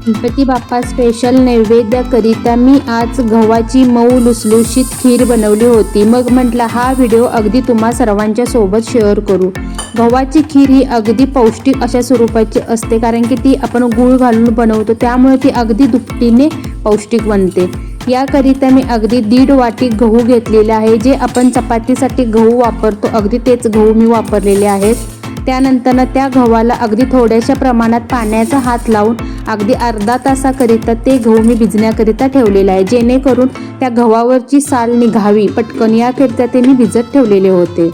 Ganpati Bappa special नैवेद्याकरिता मी आज गव्हाची मऊ लुसलुशीत खीर बनवली होती। मग म्हटलं हा व्हिडिओ अगदी तुम्हा सर्वांच्या सोबत शेअर करू। गव्हाची खीर ही अगदी पौष्टिक अशा स्वरूपाची असते, कारण की ती आपण गूळ घालून बनवतो, त्यामुळे ती अगदी दुपटीने पौष्टिक बनते। याकरिता मी अगदी 1.5 वाटी गहू घेतलेले आहे। जे आपण चपातीसाठी गहू वापरतो अगदी तेच गहू मी वापरलेले आहेत। त्यानंतर त्या गव्हाला अगदी थोड्याशा प्रमाणात पाण्याचा हात लावून अगदी अर्धा तासाकरिता ते गहू मी भिजण्याकरिता ठेवलेला आहे, जेणेकरून त्या गव्हावरची साल निघावी पटकन, याकरिता ते मी भिजत ठेवलेले होते।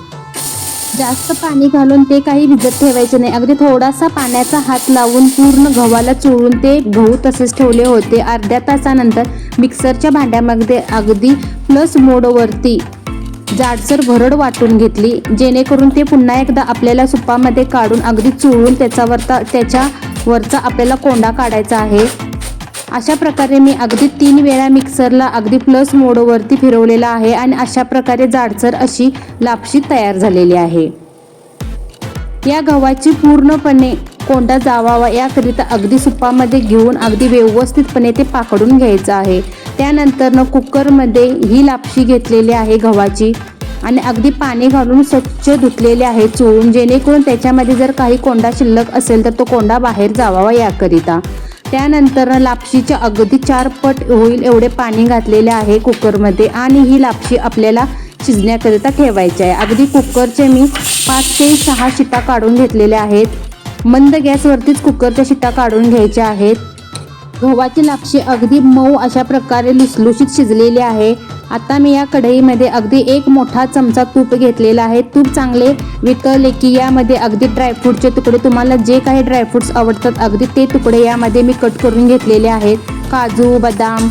जास्त पाणी घालून ते काही भिजत ठेवायचे नाही, अगदी थोडासा पाण्याचा हात लावून पूर्ण गव्हाला चोळून ते गहू तसेच ठेवले होते। अर्ध्या तासानंतर मिक्सरच्या भांड्यामध्ये अगदी प्लस मोडवरती जाडसर भरड वाटून घेतली, जेणेकरून ते पुन्हा एकदा आपल्याला सुपामध्ये काढून अगदी चोळून त्याच्यावरचा आपल्याला कोंडा काढायचा आहे। अशा प्रकारे मी अगदी 3 वेळा मिक्सरला अगदी प्लस मोडवरती फिरवलेला आहे आणि अशा प्रकारे जाडसर अशी लापशी तयार झालेली आहे। या गव्हाची पूर्णपणे कोंडा जावावा याकरिता अगदी सुपामध्ये घेऊन अगदी व्यवस्थितपणे ते पाकडून घ्यायचं आहे। त्यानंतर कुकरमध्ये ही लापशी घेतलेली आहे गव्हाची आणि अगदी पाणी घालून स्वच्छ धुतलेले आहे चोळून, जेणेकरून त्याच्यामध्ये जर काही कोंडा शिल्लक असेल तर तो कोंडा बाहेर जावावा याकरिता। त्यानंतर लापशीचे अगदी 4 पट होईल एवढे पाणी घातलेले आहे कुकरमध्ये आणि ही लापशी आपल्याला शिजण्याकरिता ठेवायची आहे। अगदी कुकरचे मी 5 ते 6 शिट्या काढून घेतलेल्या आहेत। मंद गॅसवरतीच कुकरच्या शिट्या काढून घ्यायच्या आहेत। गव्हाची लापशी अगदी मऊ अशा प्रकारे लुसलुशीत शिजलेली आहे। आता मी या कढईमध्ये अगदी 1 मोठा चमचा तूप घेतलेला आहे। तूप चांगले वितळले की यामध्ये अगदी ड्रायफ्रूटचे तुकडे, तुम्हाला जे काही ड्रायफ्रूट्स आवडतात अगदी ते तुकडे यामध्ये मी कट करून घेतलेले आहेत। काजू, बदाम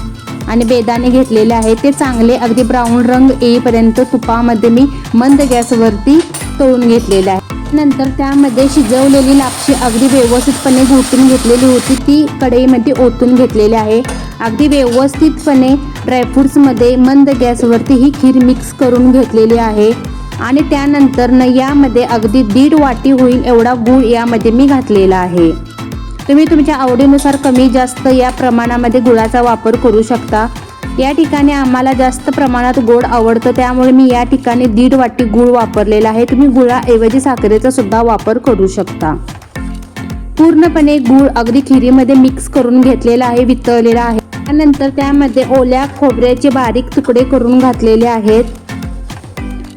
आणि बेदाणे घेतलेले आहेत। ते चांगले अगदी ब्राऊन रंग येईपर्यंत तुपामध्ये मी मंद गॅसवरती तळून घेतलेले आहे। नंतर त्यामध्ये शिजवलेली लापशी अगदी व्यवस्थितपणे घोटून घेतलेली होती, ती कढईमध्ये ओतून घेतलेली आहे। अगदी व्यवस्थितपणे ड्रायफ्रूट्समध्ये मंद गॅसवरती ही खीर मिक्स करून घेतलेली आहे आणि त्यानंतर यामध्ये अगदी 1.5 वाटी होईल एवढा गूळ यामध्ये मी घातलेला आहे। तुम्ही तुमच्या आवडीनुसार कमी जास्त या प्रमाणामध्ये गुळाचा वापर करू शकता। या ठिकाणी आम्हाला जास्त प्रमाणात गोड आवडतं, त्यामुळे मी या ठिकाणी 1.5 वाटी गूळ वापरलेला आहे। तुम्ही गुळाऐवजी साखरेचा सुद्धा वापर करू शकता। पूर्णपणे गूळ अगदी खिरीमध्ये मिक्स करून घेतलेला आहे, वितळलेला आहे। त्यानंतर त्यामध्ये ओल्या खोबऱ्याचे बारीक तुकडे करून घातलेले आहेत।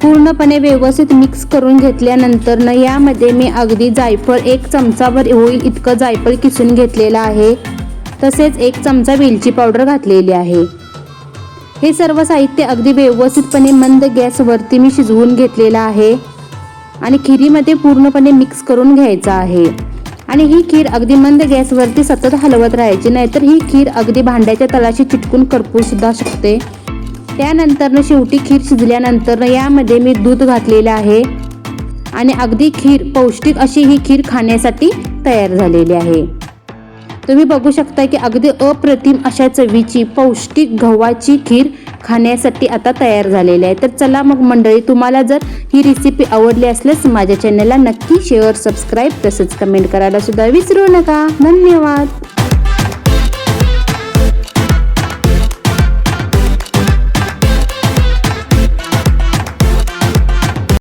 पूर्णपणे व्यवस्थित मिक्स करून घेतल्यानंतर यामध्ये मी अगदी जायफळ 1 चमचाभर होईल इतकं जायफळ किसून घेतलेलं आहे, तसेच 1 चमचा वेलची पावडर घातलेली आहे। हे सर्व साहित्य अगदी व्यवस्थितपणे मंद गॅसवरती मी शिजवून घेतलेलं आहे आणि खिरीमध्ये पूर्णपणे मिक्स करून घ्यायचं आहे। आणि ही खीर अगदी मंद गॅसवरती सतत हलवत राहायची, नाहीतर ही खीर अगदी भांड्याच्या तळाशी चिटकून करपू सुद्धा शकते। त्यानंतर शेवटी खीर शिजल्यानंतर यामध्ये मी दूध घातलेलं आहे आणि अगदी खीर पौष्टिक अशी ही खीर खाण्यासाठी तयार झालेली आहे। तुम्ही बघू शकता की अगदी अप्रतिम अशा चवीची पौष्टिक गव्हाची खीर खाण्यासाठी आता तयार झालेली आहे। तर चला मग मंडळी, तुम्हाला जर ही रेसिपी आवडली असल्यास माझ्या चॅनलला नक्की शेअर, सबस्क्राईब तसेच कमेंट करायला सुद्धा विसरू नका। धन्यवाद।